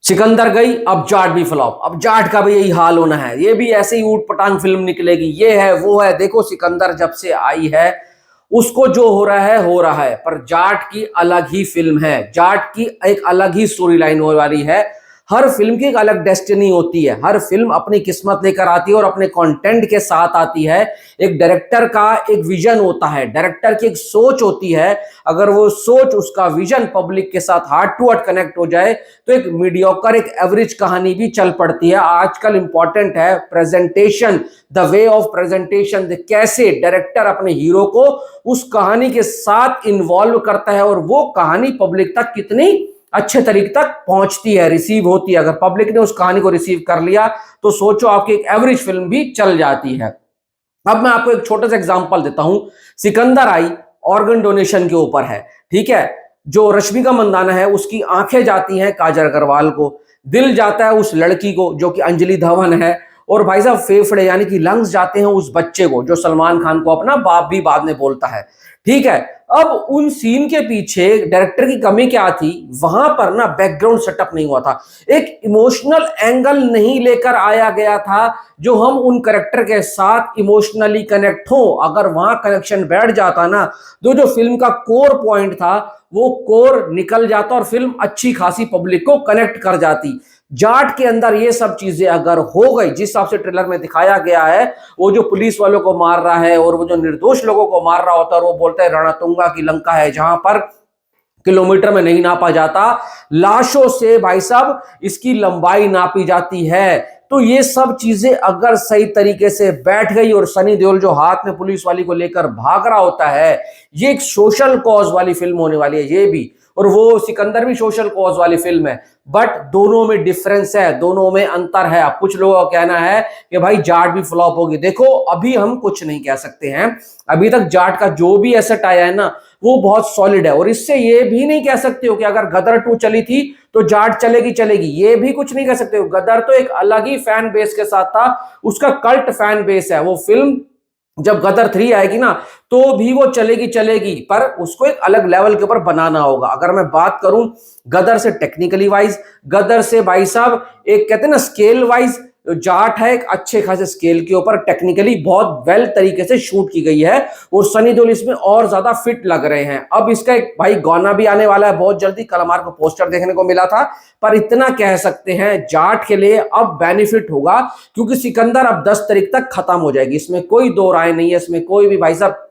सिकंदर गई, अब जाट भी फ्लॉप। अब जाट का भी यही हाल होना है, ये भी ऐसे ही ऊट पटांग फिल्म निकलेगी, ये है वो है। देखो सिकंदर जब से आई है उसको जो हो रहा है, पर जाट की अलग ही फिल्म है, जाट की एक अलग ही स्टोरी लाइन होने वाली है। हर फिल्म की एक अलग डेस्टिनी होती है, हर फिल्म अपनी किस्मत लेकर आती है और अपने कंटेंट के साथ आती है। एक डायरेक्टर का एक विजन होता है, डायरेक्टर की एक सोच होती है। अगर वो सोच, उसका विजन पब्लिक के साथ हार्ट टू हार्ट कनेक्ट हो जाए तो एक मीडियोकर, एक एवरेज कहानी भी चल पड़ती है। आजकल इंपॉर्टेंट है presentation, the way of presentation, कैसे डायरेक्टर अपने हीरो को उस कहानी के साथ इन्वॉल्व करता है और वो कहानी पब्लिक तक कितनी अच्छे तरीके तक पहुंचती है, रिसीव होती है। अगर पब्लिक ने उस कहानी को रिसीव कर लिया तो सोचो आपकी एक एवरेज फिल्म भी चल जाती है। अब मैं आपको एक छोटा सा एग्जांपल देता हूं। सिकंदर आई ऑर्गन डोनेशन के ऊपर है, ठीक है। जो रश्मिका मंदाना है उसकी आंखें जाती हैं काजल अग्रवाल को, दिल जाता है उस लड़की को जो कि अंजलि धवन है, और भाई साहब फेफड़े यानी कि लंग्स जाते हैं उस बच्चे को जो सलमान खान को अपना बाप भी बाद में बोलता है, ठीक है। अब उन सीन के पीछे डायरेक्टर की कमी क्या थी, वहां पर ना बैकग्राउंड सेटअप नहीं हुआ था, एक इमोशनल एंगल नहीं लेकर आया गया था जो हम उन कैरेक्टर के साथ इमोशनली कनेक्ट हो। अगर वहां कनेक्शन बैठ जाता ना तो जो फिल्म का कोर पॉइंट था वो कोर निकल जाता और फिल्म अच्छी खासी पब्लिक को कनेक्ट कर जाती। जाट के अंदर ये सब चीजें अगर हो गई, जिस हिसाब से ट्रेलर में दिखाया गया है, वो जो पुलिस वालों को मार रहा है और वो जो निर्दोष लोगों को मार रहा होता है, और वो बोलता है रणतुंगा की लंका है जहां पर किलोमीटर में नहीं नापा जाता, लाशों से भाई साहब इसकी लंबाई नापी जाती है। तो ये सब चीजें अगर सही तरीके से बैठ गई, और सनी देओल जो हाथ में पुलिस वाली को लेकर भाग रहा होता है, ये एक सोशल कॉज वाली फिल्म होने वाली है ये भी, और वो सिकंदर भी सोशल कॉज वाली फिल्म है। बट दोनों में डिफरेंस है, दोनों में अंतर है। अब कुछ लोगों का कहना है कि भाई जाट भी फ्लॉप होगी। देखो अभी हम कुछ नहीं कह सकते हैं, अभी तक जाट का जो भी एसेट आया है ना वो बहुत सॉलिड है, और इससे ये भी नहीं कह सकते हो कि अगर गदर 2 चली थी तो जाट चलेगी, ये भी कुछ नहीं कह सकते हो। गदर तो एक अलग ही फैन बेस के साथ था, उसका कल्ट फैन बेस है। वो फिल्म जब गदर 3 आएगी ना तो भी वो चलेगी, पर उसको एक अलग लेवल के ऊपर बनाना होगा। अगर मैं बात करूं गदर से टेक्निकली वाइज, गदर से भाई साहब एक कहते हैं ना स्केल वाइज, जाट है एक अच्छे खासे स्केल के ऊपर, टेक्निकली बहुत वेल तरीके से शूट की गई है, और सनी देओल इसमें और ज्यादा फिट लग रहे हैं। अब इसका एक भाई गाना भी आने वाला है बहुत जल्दी, कल हमारे को पोस्टर देखने को मिला था। पर इतना कह सकते हैं जाट के लिए अब बेनिफिट होगा, क्योंकि सिकंदर अब 10 तारीख तक खत्म हो जाएगी, इसमें कोई दो राय नहीं है, इसमें कोई भी भाई साहब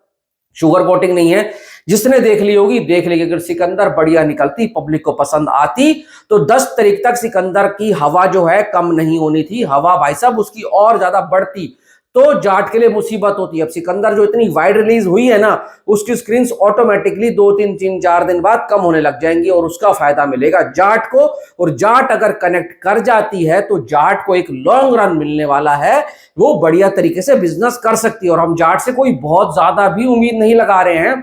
शुगर कोटिंग नहीं है। जिसने देख ली होगी देख लेगी। अगर सिकंदर बढ़िया निकलती, पब्लिक को पसंद आती, तो 10 तारीख तक सिकंदर की हवा जो है कम नहीं होनी थी, हवा भाई साहब उसकी और ज्यादा बढ़ती तो जाट के लिए मुसीबत होती है। अब सिकंदर जो इतनी वाइड रिलीज हुई है ना, उसकी स्क्रीन्स ऑटोमेटिकली 2-3-4 दिन बाद कम होने लग जाएंगी, और उसका फायदा मिलेगा जाट को। और जाट अगर कनेक्ट कर जाती है तो जाट को एक लॉन्ग रन मिलने वाला है, वो बढ़िया तरीके से बिजनेस कर सकती है। और हम जाट से कोई बहुत ज्यादा भी उम्मीद नहीं लगा रहे हैं,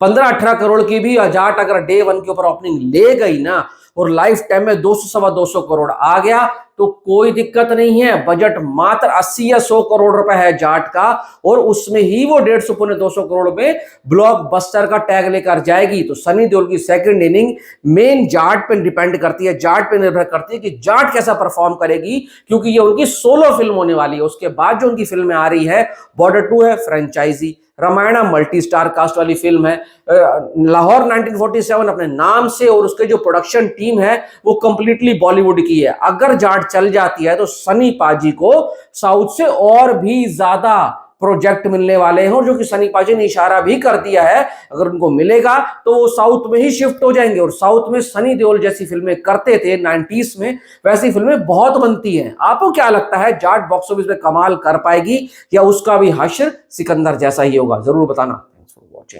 15-18 करोड़ की भी जाट अगर डे 1 के ऊपर ओपनिंग ले गई ना, और लाइफ टाइम में 200-225 करोड़ आ गया तो कोई दिक्कत नहीं है। बजट मात्र 80 या 100 करोड़ रुपए है जाट का, और उसमें ही वो 150-200 करोड़ में ब्लॉकबस्टर का टैग लेकर जाएगी। तो सनी देओल की सेकंड इनिंग मेन जाट पे डिपेंड करती है, जाट पे निर्भर करती है कि जाट कैसा परफॉर्म करेगी, क्योंकि ये उनकी सोलो फिल्म होने वाली है। उसके बाद जो उनकी फिल्में आ रही है, बॉर्डर 2 है franchise, Ramayana multi star cast वाली फिल्म है, लाहौर 1947 अपने नाम से, और उसके जो प्रोडक्शन टीम है वो कंप्लीटली बॉलीवुड की है। अगर जाट चल जाती है तो सनी पाजी को साउथ से और भी ज्यादा प्रोजेक्ट मिलने वाले हैं, जो कि सनी पाजी ने इशारा भी कर दिया है, अगर उनको मिलेगा तो वो साउथ में ही शिफ्ट हो जाएंगे। और साउथ में सनी देओल जैसी फिल्में करते थे 90s में, वैसी फिल्में बहुत बनती हैं। आपको क्या लगता है जाट बॉक्स ऑफिस में कमाल कर पाएगी, या उसका भी हश्र सिकंदर जैसा ही होगा? जरूर बताना।